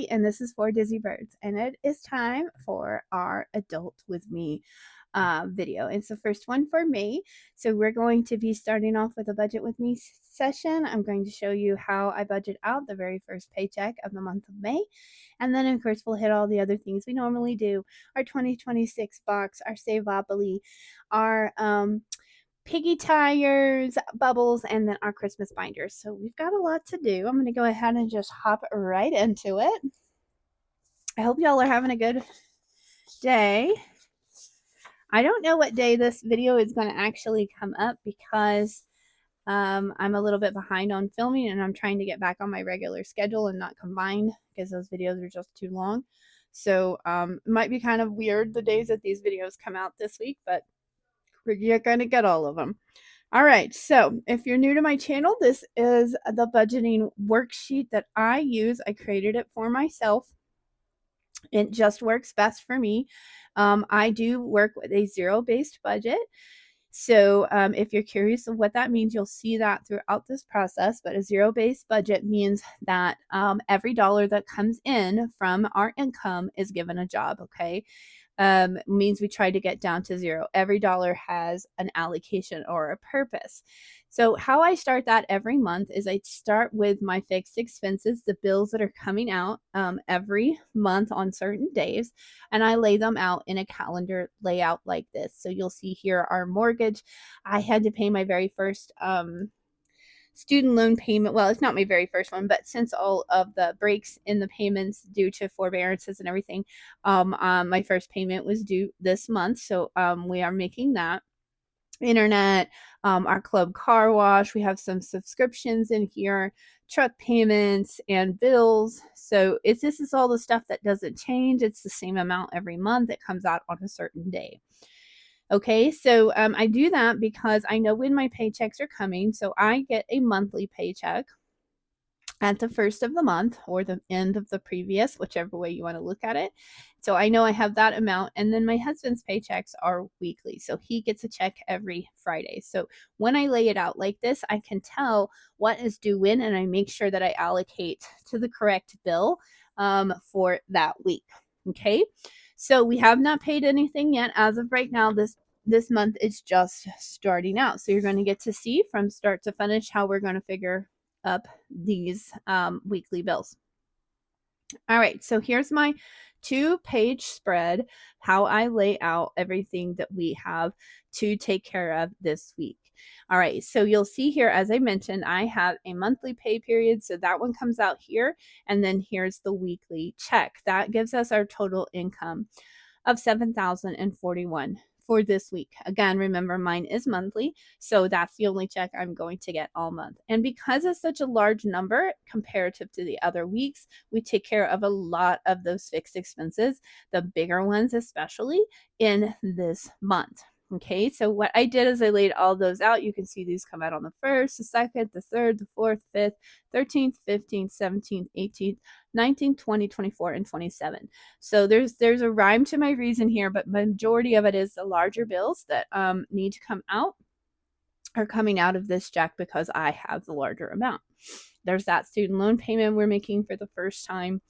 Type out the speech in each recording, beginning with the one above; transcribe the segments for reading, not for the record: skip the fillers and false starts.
And this is for Dizzy Birds, and it is time for our Adult with Me video. It's the first one for May, so we're going to be starting off with a budget with me session. I'm going to show you how I budget out the very first paycheck of the month of May, and then of course we'll hit all the other things we normally do: our 2026 box, our Saveopoly, our piggy tires, bubbles, and then our Christmas binders. So we've got a lot to do. I'm going to go ahead and just hop right into it. I hope y'all are having a good day. I don't know what day this video is going to actually come up because I'm a little bit behind on filming, and I'm trying to get back on my regular schedule and not combine because those videos are just too long. So it might be kind of weird the days that these videos come out this week, but you're going to get all of them. All right, so if you're new to my channel, this is the budgeting worksheet that I use. I created it for myself. It just works best for me. I do work with a zero-based budget. So if you're curious of what that means, you'll see that throughout this process. But a zero-based budget means that every dollar that comes in from our income is given a job, okay? Means we try to get down to zero. Every dollar has an allocation or a purpose. So how I start that every month is I start with my fixed expenses, the bills that are coming out every month on certain days, and I lay them out in a calendar layout like this. So you'll see here our mortgage. I had to pay my very first student loan payment. Well, it's not my very first one, but since all of the breaks in the payments due to forbearances and everything, my first payment was due this month. So we are making that. Internet, our club car wash, we have some subscriptions in here, truck payments and bills. So this is all the stuff that doesn't change. It's the same amount every month. It comes out on a certain day. Okay, so I do that because I know when my paychecks are coming. So I get a monthly paycheck at the first of the month or the end of the previous, whichever way you want to look at it. So I know I have that amount. And then my husband's paychecks are weekly. So he gets a check every Friday. So when I lay it out like this, I can tell what is due when, and I make sure that I allocate to the correct bill for that week. Okay. So we have not paid anything yet. As of right now, this month is just starting out. So you're going to get to see from start to finish how we're going to figure up these weekly bills. All right, so here's my 2-page spread, how I lay out everything that we have to take care of this week. All right, so you'll see here, as I mentioned, I have a monthly pay period, so that one comes out here, and then here's the weekly check. That gives us our total income of $7,041 for this week. Again, remember mine is monthly, so that's the only check I'm going to get all month. And because it's such a large number comparative to the other weeks, we take care of a lot of those fixed expenses, the bigger ones especially, in this month. Okay, so what I did is I laid all those out. You can see these come out on the 1st, the 2nd, the 3rd, the 4th, 5th, 13th, 15th, 17th, 18th, 19th, 20, 24, and 27. So there's a rhyme to my reason here, but majority of it is the larger bills that need to come out are coming out of this check because I have the larger amount. There's that student loan payment we're making for the first time.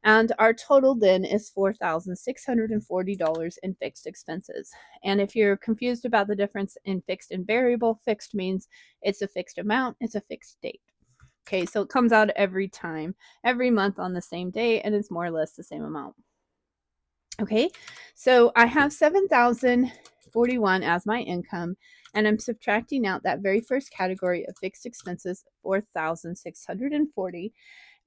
And our total then is $4,640 in fixed expenses. And if you're confused about the difference in fixed and variable, fixed means it's a fixed amount, it's a fixed date. Okay, so it comes out every time, every month on the same day, and it's more or less the same amount. Okay, so I have $7,041 as my income, and I'm subtracting out that very first category of fixed expenses, $4,640,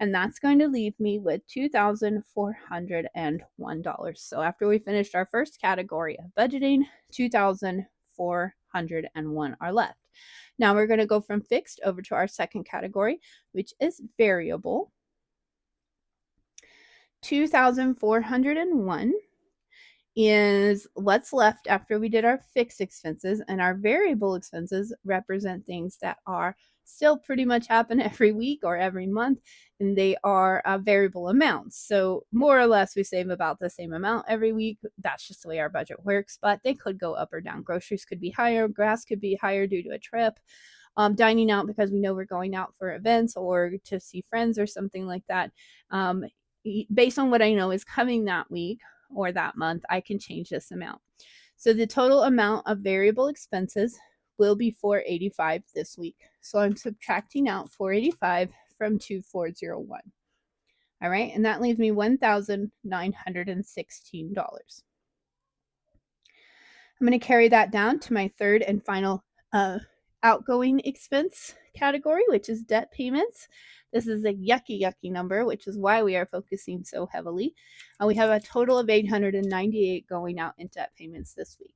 and that's going to leave me with $2,401. So after we finished our first category of budgeting, $2,401 are left. Now we're going to go from fixed over to our second category, which is variable. $2,401 is what's left after we did our fixed expenses, and our variable expenses represent things that are still pretty much happen every week or every month, and they are variable amounts. So more or less we save about the same amount every week. That's just the way our budget works, but they could go up or down. Groceries could be higher, gas could be higher due to a trip, dining out because we know we're going out for events or to see friends or something like that. based on what I know is coming that week or that month, I can change this amount. So the total amount of variable expenses will be $485 this week. So I'm subtracting out $485 from $2,401. All right, and that leaves me $1,916. I'm going to carry that down to my third and final outgoing expense category, which is debt payments. This is a yucky number, which is why we are focusing so heavily. We have a total of $898 going out in debt payments this week.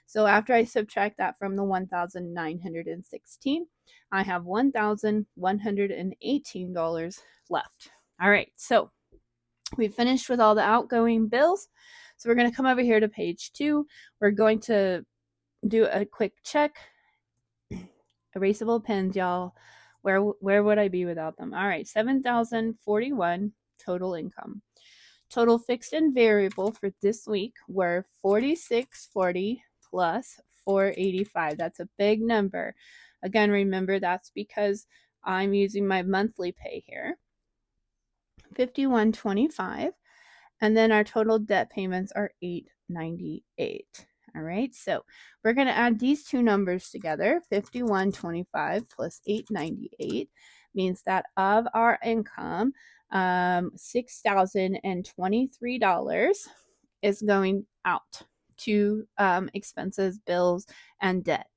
So after I subtract that from the $1,916, I have $1,118 left. All right, so we finished with all the outgoing bills. So we're going to come over here to page 2. We're going to do a quick check. Erasable pens, y'all. Where would I be without them? All right, $7,041 total income. Total fixed and variable for this week were $4,640 plus $485. That's a big number. Again, remember that's because I'm using my monthly pay here. $5,125. And then our total debt payments are $898. All right, so we're going to add these two numbers together. $5,125 plus $898 means that of our income, $6,023 is going out to expenses, bills, and debt.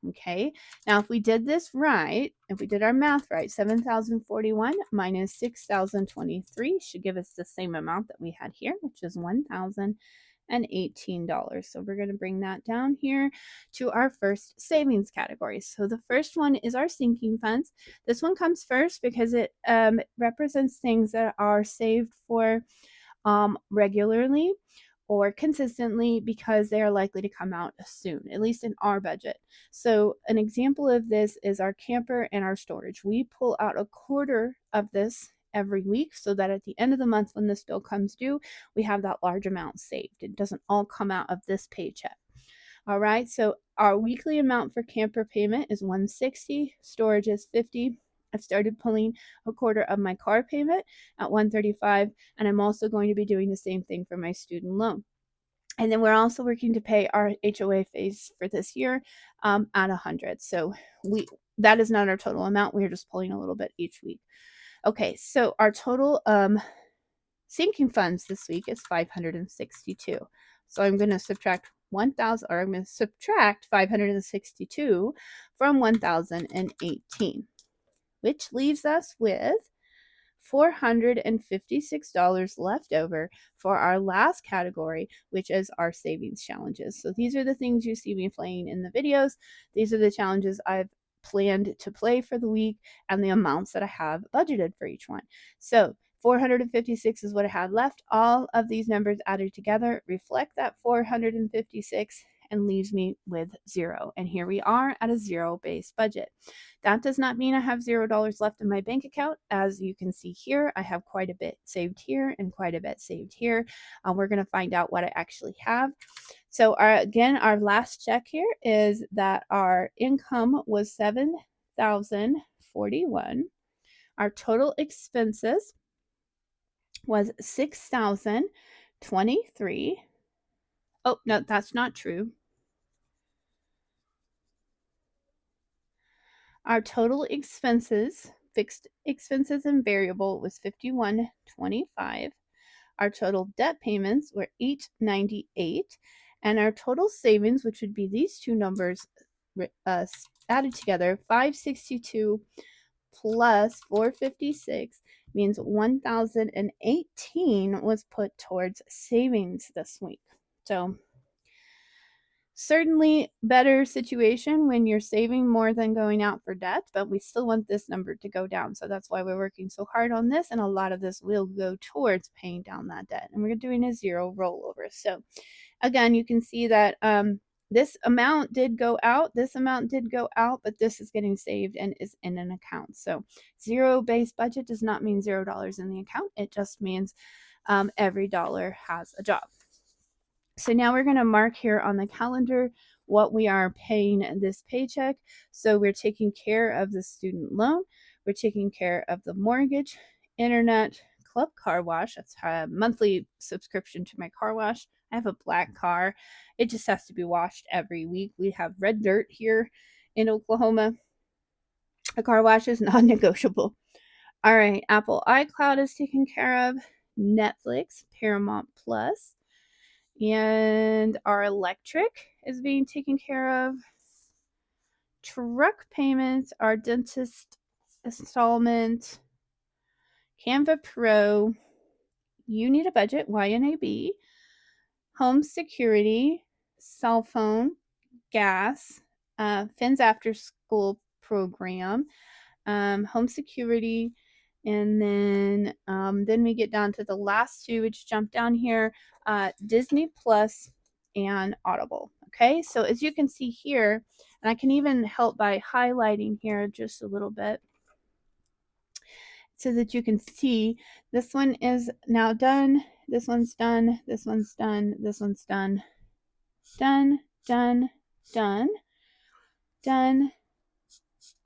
Okay, now if we did this right, if we did our math right, 7,041 minus 6,023 should give us the same amount that we had here, which is $1,018. So we're going to bring that down here to our first savings category. So the first one is our sinking funds. This one comes first because it represents things that are saved for regularly or consistently because they are likely to come out soon, at least in our budget. So an example of this is our camper and our storage. We pull out a quarter of this every week so that at the end of the month when this bill comes due, we have that large amount saved. It doesn't all come out of this paycheck. All right, so our weekly amount for camper payment is $160, storage is $50. I've started pulling a quarter of my car payment at $135, and I'm also going to be doing the same thing for my student loan. And then we're also working to pay our HOA fees for this year at $100. So that is not our total amount. We're just pulling a little bit each week. Okay, so our total sinking funds this week is $562. So I'm going to subtract 1,000, or I'm going to subtract 562 from 1,018. Which leaves us with $456 left over for our last category, which is our savings challenges. So these are the things you see me playing in the videos. These are the challenges I've planned to play for the week and the amounts that I have budgeted for each one. So 456 is what I have left. All of these numbers added together reflect that 456 and leaves me with 0. And here we are at a zero-based budget. That does not mean I have $0 left in my bank account. As you can see here, I have quite a bit saved here and quite a bit saved here. We're going to find out what I actually have. So again, our last check here is that our income was $7,041. Our total expenses was $6,023. Oh, no, that's not true. Our total expenses, fixed expenses and variable, was $5,125. Our total debt payments were $898. And our total savings, which would be these two numbers added together, $562 plus $456 means $1,018 was put towards savings this week. So certainly better situation when you're saving more than going out for debt, but we still want this number to go down. So that's why we're working so hard on this, and a lot of this will go towards paying down that debt. And we're doing a zero rollover. So again, you can see that this amount did go out, this amount did go out, but this is getting saved and is in an account. So zero-based budget does not mean $0 in the account. It just means every dollar has a job. So now we're going to mark here on the calendar what we are paying this paycheck. So we're taking care of the student loan, we're taking care of the mortgage, internet, Club Car Wash. That's a monthly subscription to my car wash. I have a black car. It just has to be washed every week. We have red dirt here in Oklahoma. A car wash is non-negotiable. All right, Apple iCloud is taken care of. Netflix, Paramount Plus, and our electric is being taken care of. Truck payments, our dentist installment, Canva Pro, You Need a Budget, YNAB, home security, cell phone, gas, Finn's after school program, home security, and then we get down to the last two, which jump down here, Disney Plus and Audible. Okay, so as you can see here, and I can even help by highlighting here just a little bit so that you can see this one is now done, this one's done, this one's done, this one's done, done, done, done, done,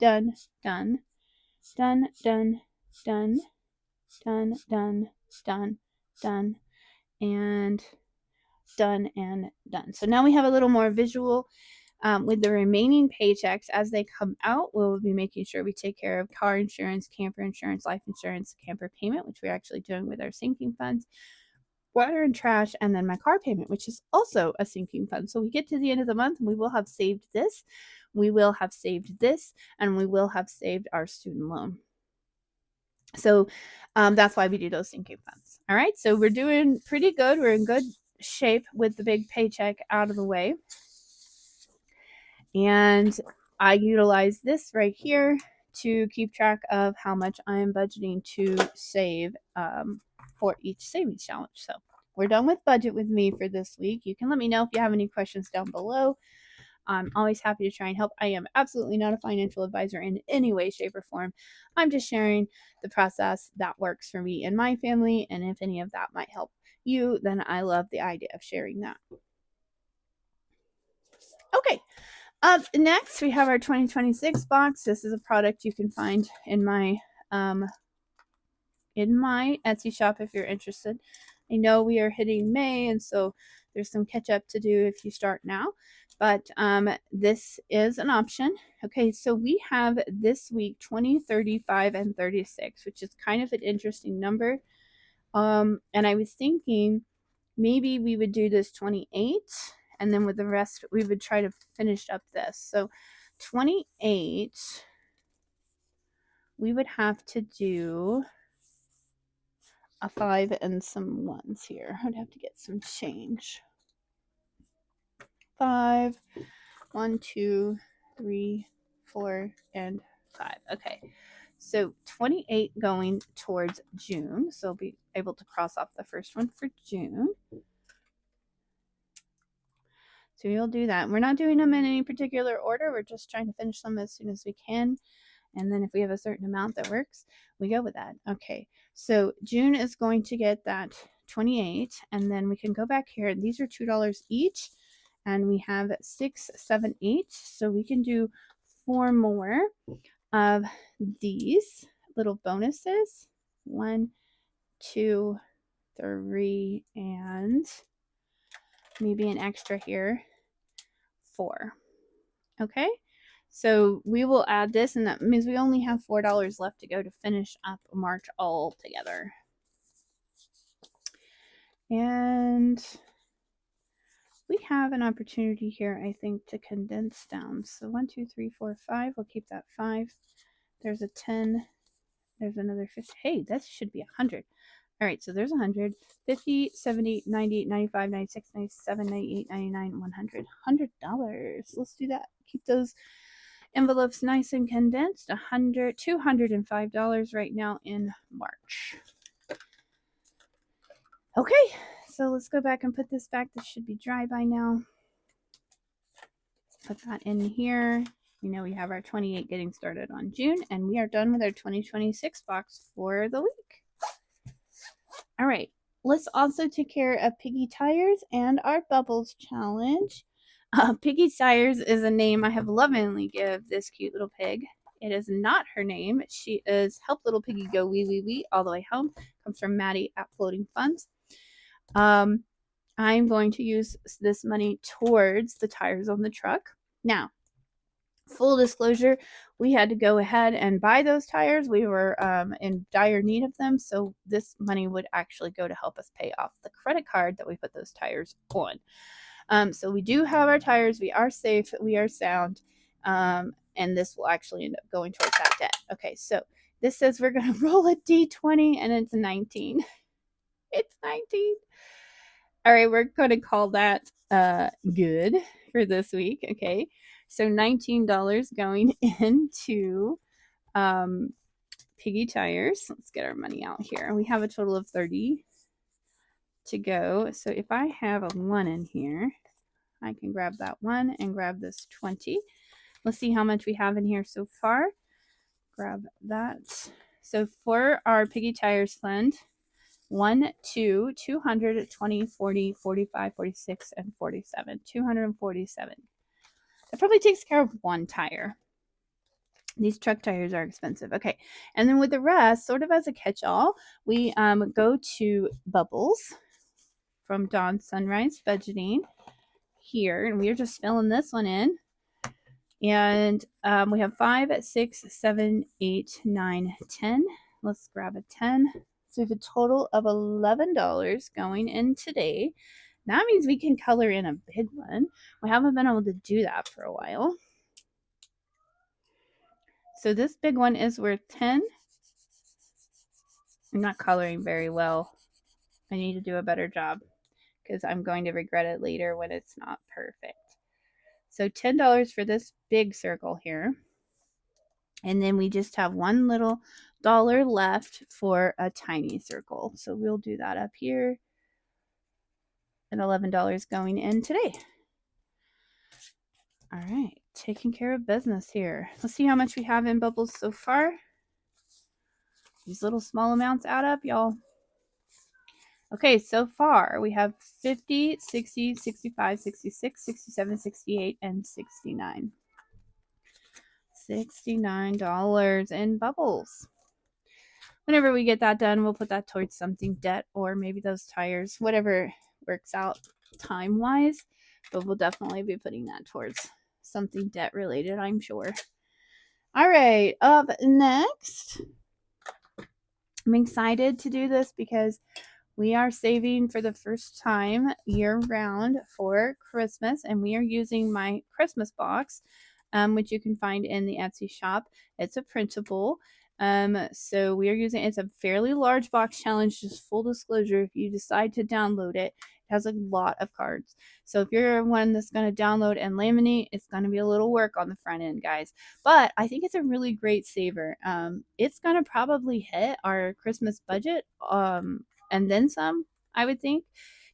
done, done, done, done, done, done, done, done, done, and done and done. So now we have a little more visual. With the remaining paychecks as they come out, we'll be making sure we take care of car insurance, camper insurance, life insurance, camper payment, which we're actually doing with our sinking funds, water and trash, and then my car payment, which is also a sinking fund. So we get to the end of the month and we will have saved this, we will have saved this, and we will have saved our student loan. So that's why we do those sinking funds. All right, so we're doing pretty good. We're in good shape with the big paycheck out of the way. And I utilize this right here to keep track of how much I am budgeting to save for each savings challenge. So we're done with budget with me for this week. You can let me know if you have any questions down below. I'm always happy to try and help. I am absolutely not a financial advisor in any way, shape, or form. I'm just sharing the process that works for me and my family. And if any of that might help you, then I love the idea of sharing that. Okay. Up next, we have our 2026 box. This is a product you can find in my Etsy shop if you're interested. I know we are hitting May, and so there's some catch up to do if you start now, but this is an option. Okay, so we have this week 20, 35, and 36, which is kind of an interesting number. And I was thinking maybe we would do this 28, and then with the rest we would try to finish up this. So 28, we would have to do a 5 and some 1s here. I'd have to get some change. 5, 1, 2, 3, 4, and 5. Okay, so 28 going towards June. So I'll be able to cross off the first one for June. So we'll do that. We're not doing them in any particular order. We're just trying to finish them as soon as we can. And then if we have a certain amount that works, we go with that. Okay, so June is going to get that 28. And then we can go back here. These are $2 each. And we have 6, 7, 8. So we can do 4 more of these little bonuses. 1, 2, 3, and maybe an extra here, 4. Okay, so we will add this, and that means we only have $4 left to go to finish up March all together. And we have an opportunity here, I think, to condense down. So 1, 2, 3, 4, 5. We'll keep that 5. There's a 10. There's another 50. Hey, that should be 100. All right, so there's 100, 50, 70, 90, 95, 96, 97, 98, 99, 100. $100. Let's do that. Keep those envelopes nice and condensed. $205 right now in March. Okay, so let's go back and put this back. This should be dry by now. Put that in here. You know, we have our 28 getting started on June, and we are done with our 2026 box for the week. All right, let's also take care of Piggy Tires and our Bubbles Challenge. Piggy Tires is a name I have lovingly give this cute little pig. It is not her name. She is Help Little Piggy Go Wee Wee Wee all the way home. comes from Maddie at Floating Funds. I'm going to use this money towards the tires on the truck. Now, full disclosure, we had to go ahead and buy those tires. We were in dire need of them, so this money would actually go to help us pay off the credit card that we put those tires on. So we do have our tires. We are safe. We are sound. And this will actually end up going towards that debt. Okay, so this says we're going to roll a D20 and it's 19. It's 19. All right, we're going to call that good for this week. Okay, so $19 going into Piggy Tires. Let's get our money out here. We have a total of 30 to go. So if I have a 1 in here, I can grab that 1 and grab this 20. Let's see how much we have in here so far. Grab that. So for our Piggy Tires fund, 1, 2, 200, 20, 40, 45, 46, and 47. 247. That probably takes care of 1 tire. These truck tires are expensive. Okay, and then with the rest, sort of as a catch-all, we go to Bubbles from Dawn Sunrise Budgeting here, and we are just filling this one in. And we have 5, 6, 7, 8, 9, 10. Let's grab a 10. So we have a total of $11 going in today. That means we can color in a big one. We haven't been able to do that for a while. So this big one is worth 10. I'm not coloring very well. I need to do a better job because I'm going to regret it later when it's not perfect. So $10 for this big circle here. And then we just have one little dollar left for a tiny circle. So we'll do that up here. And $11 going in today. All right, taking care of business here. Let's see how much we have in Bubbles so far. These little small amounts add up, y'all. Okay, so far we have 50, 60, 65, 66, 67, 68, and 69. $69 in Bubbles. Whenever we get that done, we'll put that towards something debt or maybe those tires, whatever works out time-wise. But we'll definitely be putting that towards something debt related, I'm sure. All right, up next, I'm excited to do this because we are saving for the first time year-round for Christmas, and we are using my Christmas box, which you can find in the Etsy shop. It's a printable. So we are using, it's a fairly large box challenge, just full disclosure. If you decide to download it, it has a lot of cards. So if you're one that's going to download and laminate, it's going to be a little work on the front end, guys. But I think it's a really great saver. It's going to probably hit our Christmas budget, and then some, I would think,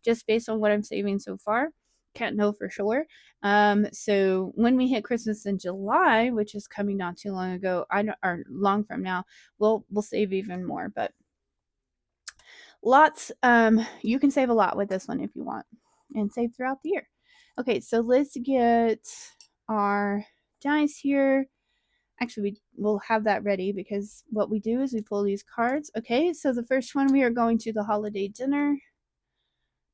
just based on what I'm saving so far. Can't know for sure. So when we hit Christmas in July, which is coming not too long ago, or long from now, we'll save even more. But lots, you can save a lot with this one if you want, and save throughout the year. Okay, so let's get our dice here. Actually, we'll have that ready because what we do is we pull these cards. Okay, so the first one, we are going to the holiday dinner.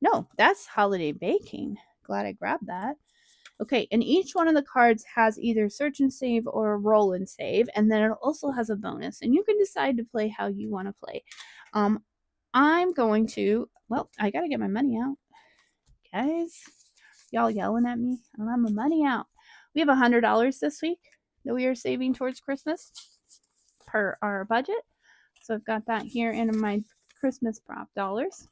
No, that's holiday baking. Glad I grabbed that. Okay, and each one of the cards has either search and save or roll and save, and then it also has a bonus, and you can decide to play how you want to play. I'm going to, well, I gotta get my money out. Guys, y'all yelling at me? I don't have my money out. We have $100 this week that we are saving towards Christmas per our budget. So I've got that here in my Christmas prop dollars.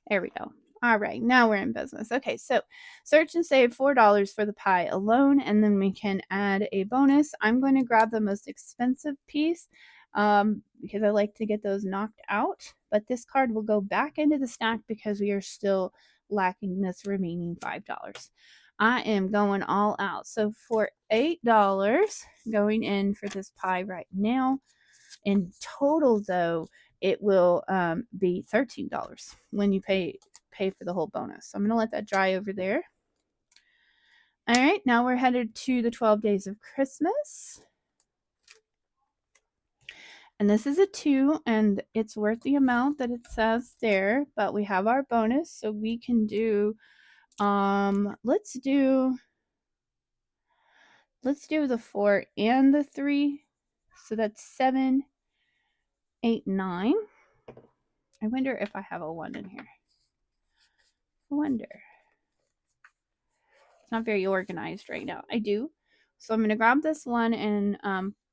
There we go. All right, now we're in business. Okay, so search and save $4 for the pie alone, and then we can add a bonus. I'm going to grab the most expensive piece because I like to get those knocked out. But this card will go back into the stack because we are still lacking this remaining $5. I am going all out. So for $8 going in for this pie right now, in total though, it will be $13 when you pay for the whole bonus. So I'm going to let that dry over there. All right, now we're headed to the 12 days of Christmas. And this is a 2, and it's worth the amount that it says there, but we have our bonus, so we can do, let's do the 4 and the 3. So that's 7, 8, 9. I wonder if I have a 1 in here. I wonder. It's not very organized right now. I do. So I'm going to grab this 1 and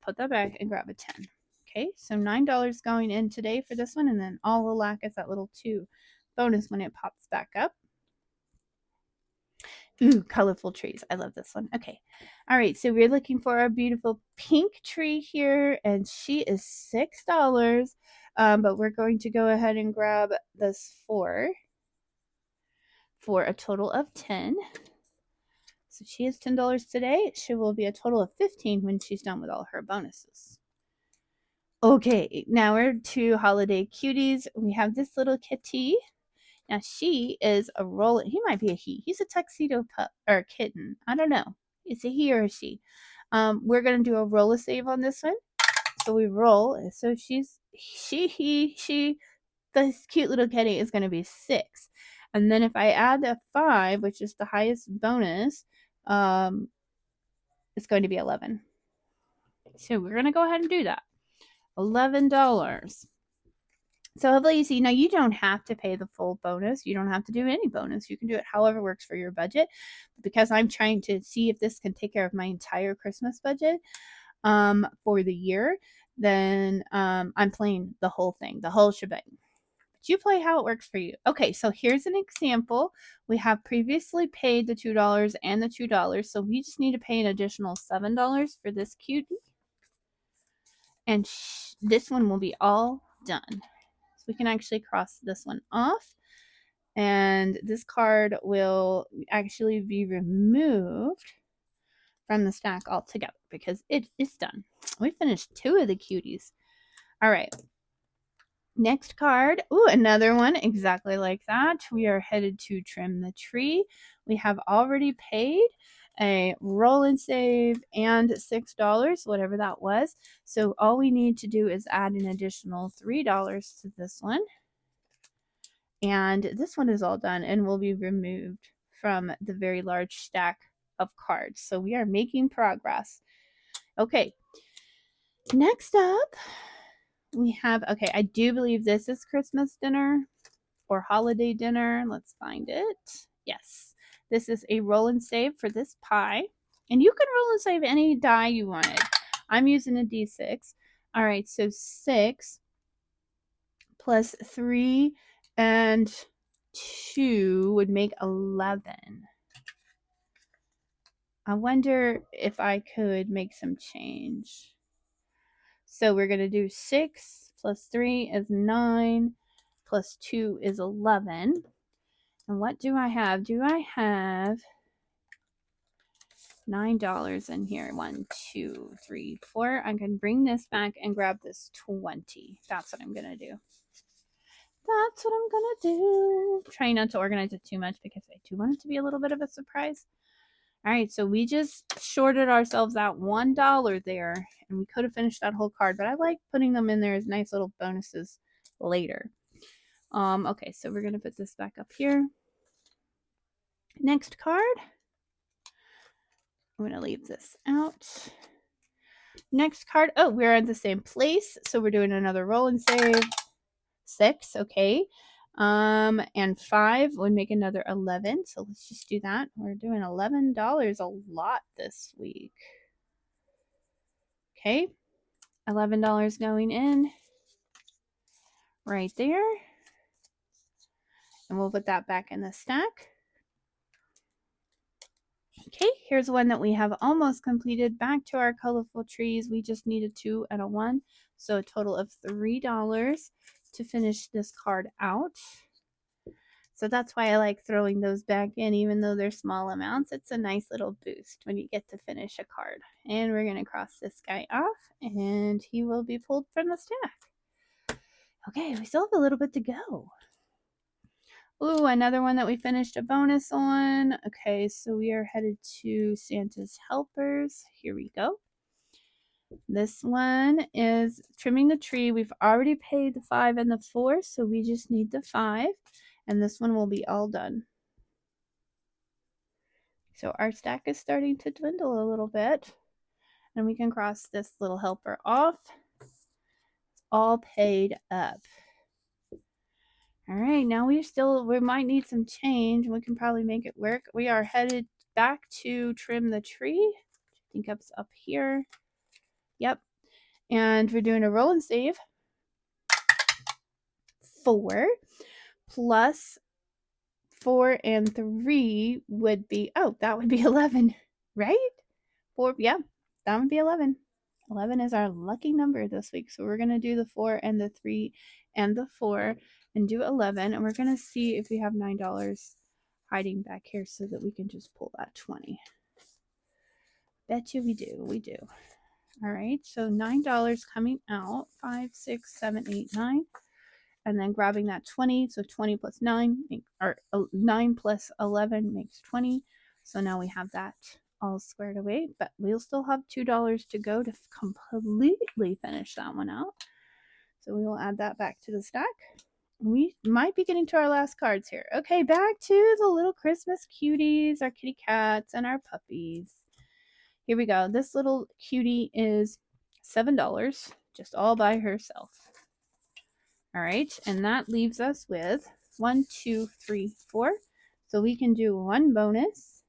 put that back and grab a 10. Okay, so $9 going in today for this one, and then all we'll lack is that little 2 bonus when it pops back up. Ooh, colorful trees. I love this one. Okay. All right, so we're looking for a beautiful pink tree here, and she is $6. But we're going to go ahead and grab this 4 for a total of 10. So she has $10 today. She will be a total of 15 when she's done with all her bonuses. Okay, now we're to holiday cuties. We have this little kitty. Now she is a roll. He might be a he. He's a tuxedo pup or kitten. I don't know. Is it he or a she? We're gonna do a roll a save on this one. So we roll. So she's she. This cute little kitty is gonna be 6, and then if I add a 5, which is the highest bonus, it's going to be 11. So we're gonna go ahead and do that. $11. So hopefully you see, now you don't have to pay the full bonus. You don't have to do any bonus. You can do it however works for your budget. Because I'm trying to see if this can take care of my entire Christmas budget for the year, then I'm playing the whole thing, the whole shebang. But you play how it works for you. Okay, so here's an example. We have previously paid the $2 and the $2, so we just need to pay an additional $7 for this cutie. And this one will be all done. We can actually cross this one off, and this card will actually be removed from the stack altogether because it is done. We finished 2 of the cuties. All right, next card. Ooh, another one exactly like that. We are headed to trim the tree. We have already paid a roll and save and $6, whatever that was. So all we need to do is add an additional $3 to this one. And this one is all done and will be removed from the very large stack of cards. So we are making progress. Okay, next up we have, okay, I do believe this is Christmas dinner or holiday dinner. Let's find it. Yes, this is a roll and save for this pie. And you can roll and save any die you wanted. I'm using a D6. All right, so 6 plus 3 and 2 would make 11. I wonder if I could make some change. So we're going to do 6 plus 3 is 9 plus 2 is 11. And what do I have? Do I have $9 in here? 1, 2, 3, 4. I can bring this back and grab this 20. That's what I'm going to do. That's what I'm gonna do. Trying not to organize it too much because I do want it to be a little bit of a surprise. All right, so we just shorted ourselves out $1 there, and we could have finished that whole card, but I like putting them in there as nice little bonuses later. Okay, so we're gonna put this back up here. Next card. I'm gonna leave this out. Next card. Oh, we're at the same place, so we're doing another roll and save. 6, okay. And 5 would make another 11. So let's just do that. We're doing $11 a lot this week. Okay. $11 going in right there. And we'll put that back in the stack. Okay, here's one that we have almost completed. Back to our colorful trees. We just need a 2 and a 1. So a total of $3 to finish this card out. So that's why I like throwing those back in, even though they're small amounts. It's a nice little boost when you get to finish a card. And we're going to cross this guy off, and he will be pulled from the stack. Okay, we still have a little bit to go. Ooh, another one that we finished a bonus on. Okay, so we are headed to Santa's Helpers. Here we go. This one is trimming the tree. We've already paid the 5 and the 4, so we just need the 5. And this one will be all done. So our stack is starting to dwindle a little bit. And we can cross this little helper off. It's all paid up. All right, now we might need some change. We can probably make it work. We are headed back to trim the tree. I think it's up here. Yep. And we're doing a roll and save. 4 plus 4 and 3 would be, oh, that would be 11, right? 4, yeah, that would be 11. 11 is our lucky number this week. So we're going to do the 4 and the 3 and the 4 and do 11. And we're going to see if we have $9 hiding back here so that we can just pull that 20. Bet you we do. We do. All right. So $9 coming out. 5, 6, 7, 8, 9. And then grabbing that 20. So 20 plus 9, or 9 plus 11 makes 20. So now we have that all squared away, but we'll still have $2 to go to completely finish that one out. So we will add that back to the stack. We might be getting to our last cards here. Okay, back to the little Christmas cuties, our kitty cats and our puppies. Here we go. This little cutie is $7, just all by herself. All right, and that leaves us with 1, 2, 3, 4. So we can do one bonus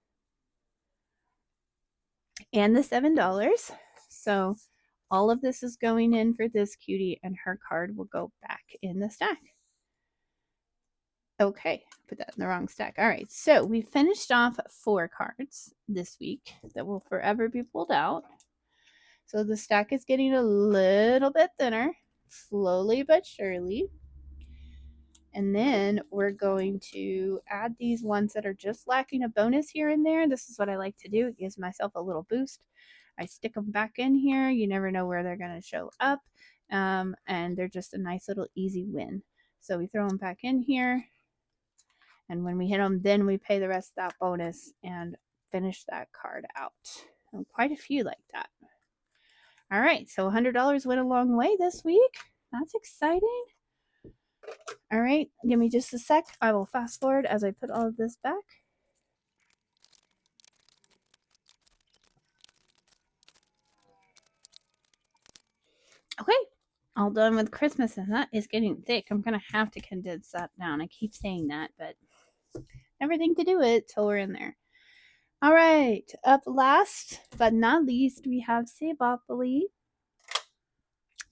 and the $7. So all of this is going in for this cutie, and her card will go back in the stack. Okay, put that in the wrong stack. All right, so we finished off 4 cards this week that will forever be pulled out. So the stack is getting a little bit thinner, slowly but surely. And then we're going to add these ones that are just lacking a bonus here and there. This is what I like to do. It gives myself a little boost. I stick them back in here. You never know where they're going to show up. And they're just a nice little easy win. So we throw them back in here. And when we hit them, then we pay the rest of that bonus and finish that card out. And quite a few like that. All right, so $100 went a long way this week. That's exciting. All right, give me just a sec. I will fast forward as I put all of this back. Okay, all done with Christmas, and that is getting thick. I'm going to have to condense that down. I keep saying that, but everything to do it till we're in there. All right, up last but not least, we have Saveopoly.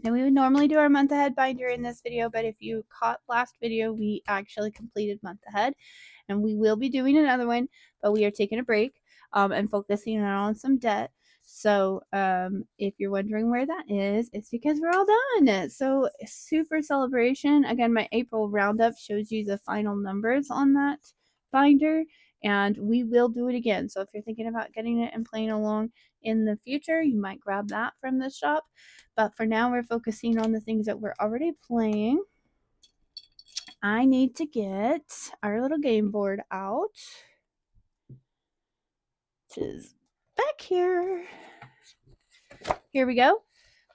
Now, we would normally do our month ahead binder in this video, but if you caught last video, we actually completed month ahead, and we will be doing another one, but we are taking a break and focusing on some debt. So if you're wondering where that is, it's because we're all done. So super celebration. Again, my April roundup shows you the final numbers on that binder, and we will do it again. So if you're thinking about getting it and playing along in the future, you might grab that from the shop. But for now, we're focusing on the things that we're already playing. I need to get our little game board out, which is back here. Here we go.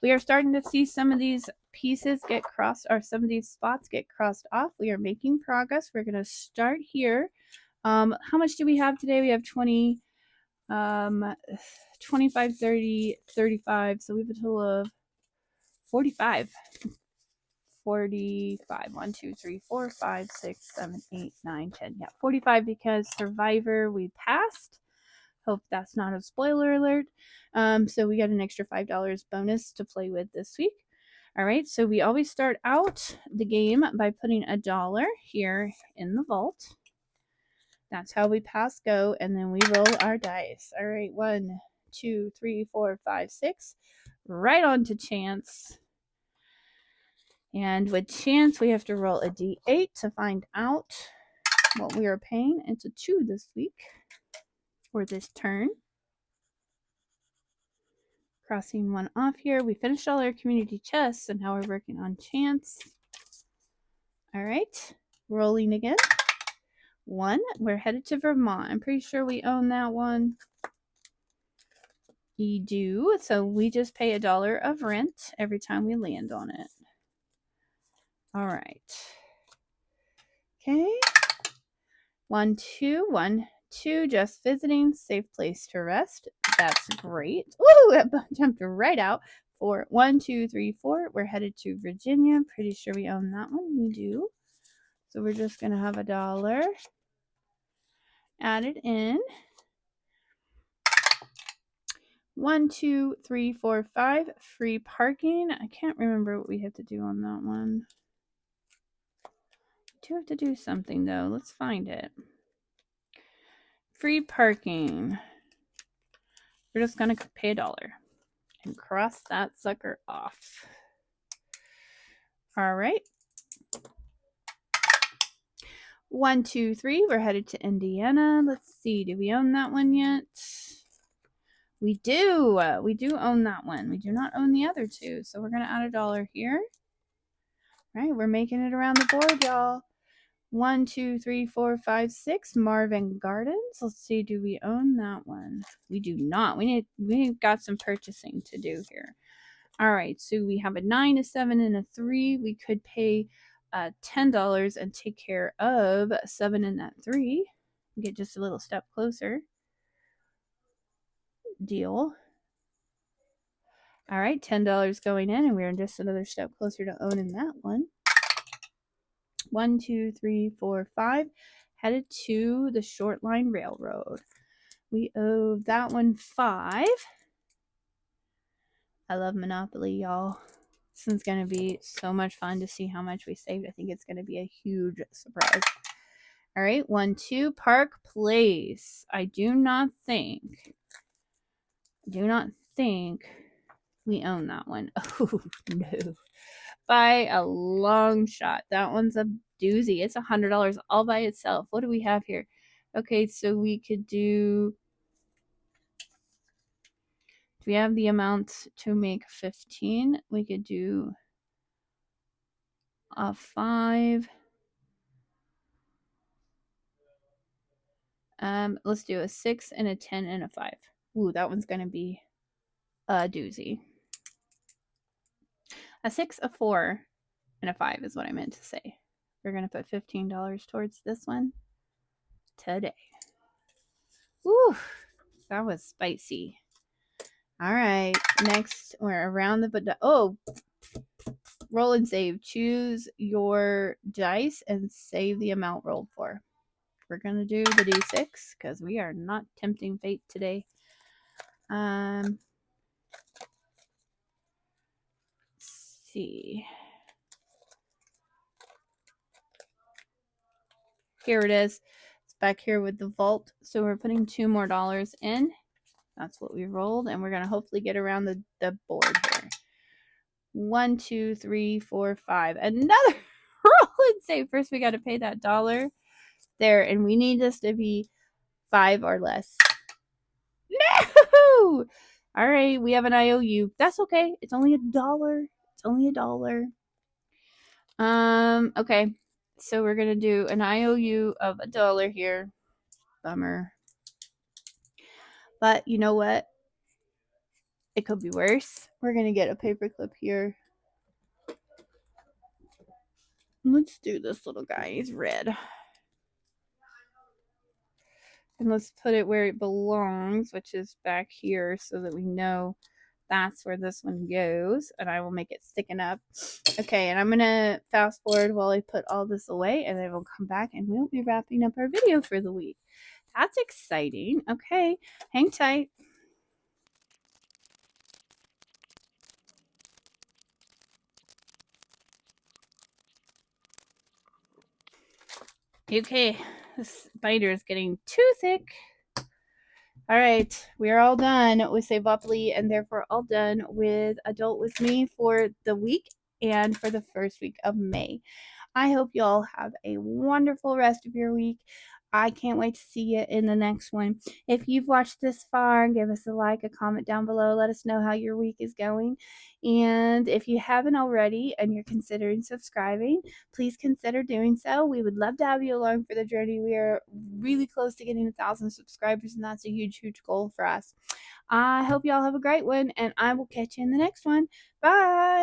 We are starting to see some of these pieces get crossed, or some of these spots get crossed off. We are making progress. We're going to start here. How much do we have today? We have 20, 25, 30, 35. So we have a total of 45. 45. 1, 2, 3, 4, 5, 6, 7, 8, 9, 10. Yeah, 45 because Survivor we passed. Hope that's not a spoiler alert. So we got an extra $5 bonus to play with this week. All right, so we always start out the game by putting $1 here in the vault. That's how we pass go, and then we roll our dice. All right, 1, 2, 3, 4, 5, 6. Right on to chance. And with chance, we have to roll a d8 to find out what we are paying. It's a 2 this week, or this turn. Crossing one off here. We finished all our community chests, and now we're working on chance. All right, rolling again. 1. We're headed to Vermont. I'm pretty sure we own that one. We do. So we just pay $1 of rent every time we land on it. All right. Okay. 1, 2, 1, 2. Just visiting. Safe place to rest. That's great. Woo! It jumped right out. 4, 1, 2, 3, 4. We're headed to Virginia. Pretty sure we own that one. We do. So we're just gonna have $1 added in. 1, 2, 3, 4, 5. Free parking. I can't remember what we have to do on that one. We do have to do something though. Let's find it. Free parking. We're just gonna pay $1 and cross that sucker off. All right. 1, 2, 3. We're headed to Indiana. Let's see. Do we own that one yet? We do. We do own that one. We do not own the other two. So we're going to add $1 here. All right. We're making it around the board, y'all. 1, 2, 3, 4, 5, 6. Marvin Gardens. Let's see. Do we own that one? We do not. We've got some purchasing to do here. All right. So we have a 9, a 7, and a 3. We could pay $10 and take care of 7 and that 3. Get just a little step closer. Deal. All right, $10 going in, and we're just another step closer to owning that one. 1, 2, 3, 4, 5. Headed to the Short Line Railroad. We owe that one 5. I love Monopoly, y'all. This one's going to be so much fun to see how much we saved. I think it's going to be a huge surprise. All right, 1, 2. Park Place. I do not think we own that one. Oh, no. By a long shot. That one's a doozy. It's $100 all by itself. What do we have here? Okay, so we could do we have the amount to make 15? We could do a 5. Let's do a 6 and a 10 and a 5. Ooh, that one's gonna be a doozy. A 6, a 4, and a 5 is what I meant to say. We're gonna put $15 towards this one today. Woo, that was spicy. All right, next we're around the roll and save. Choose your dice and save the amount rolled for. We're gonna do the D6 because we are not tempting fate today. Let's see. Here it is. It's back here with the vault. So we're putting $2 more in. That's what we rolled, and we're gonna hopefully get around the board here. 1, 2, 3, 4, 5. Another roll and save. First, we got to pay that $1 there, and we need this to be 5 or less. No! All right, we have an IOU. That's okay. It's only $1. It's only $1. Okay. So we're gonna do an IOU of $1 here. Bummer. But you know what? It could be worse. We're gonna get a paperclip here. Let's do this little guy. He's red. And let's put it where it belongs, which is back here, so that we know that's where this one goes. And I will make it sticking up. Okay, and I'm going to fast forward while I put all this away, and then we'll come back and we'll be wrapping up our video for the week. That's exciting. Okay, hang tight. Okay, this spider is getting too thick. All right, we are all done with Saveopoly, and therefore all done with Adult With Me for the week and for the first week of May. I hope you all have a wonderful rest of your week. I can't wait to see you in the next one. If you've watched this far, give us a like, a comment down below. Let us know how your week is going. And if you haven't already and you're considering subscribing, please consider doing so. We would love to have you along for the journey. We are really close to getting 1,000 subscribers, and that's a huge, huge goal for us. I hope y'all have a great one, and I will catch you in the next one. Bye.